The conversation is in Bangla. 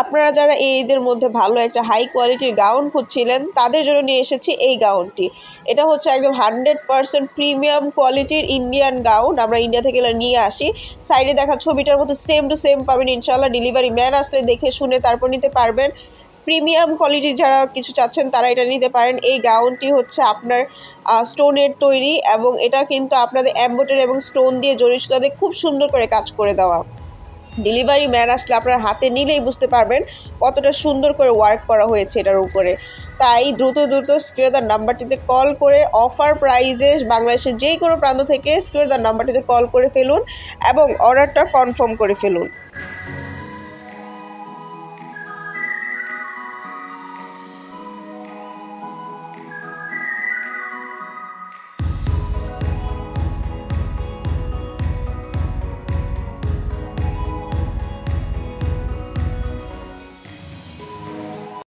আপনারা যারা এই ঈদের মধ্যে ভালো একটা হাই কোয়ালিটির গাউন খুঁজছিলেন তাদের জন্য নিয়ে এসেছি এই গাউনটি। এটা হচ্ছে একদম 100% প্রিমিয়াম কোয়ালিটির ইন্ডিয়ান গাউন, আমরা ইন্ডিয়া থেকে নিয়ে আসি। সাইডে দেখা ছবিটার মতো সেম টু সেম পাবেন ইনশাল্লাহ। ডেলিভারি ম্যান আসলে দেখে শুনে তারপর নিতে পারবেন। প্রিমিয়াম কোয়ালিটির যারা কিছু চাচ্ছেন তারা এটা নিতে পারেন। এই গাউনটি হচ্ছে আপনার স্টোনের তৈরি এবং এটা কিন্তু আপনাদের এমব্রয়ডারি এবং স্টোন দিয়ে জড়ি সুতা দিয়ে খুব সুন্দর করে কাজ করে দেওয়া। ডেলিভারি ম্যান আসলে আপনার হাতে নিলেই বুঝতে পারবেন কতটা সুন্দর করে ওয়ার্ক করা হয়েছে এটার উপরে। তাই দ্রুত স্ক্রিনে দেওয়া নাম্বারটিতে কল করে অফার প্রাইজে বাংলাদেশের যে কোনো প্রান্ত থেকে স্ক্রিনে দেওয়া নাম্বারটিতে কল করে ফেলুন এবং অর্ডারটা কনফার্ম করে ফেলুন।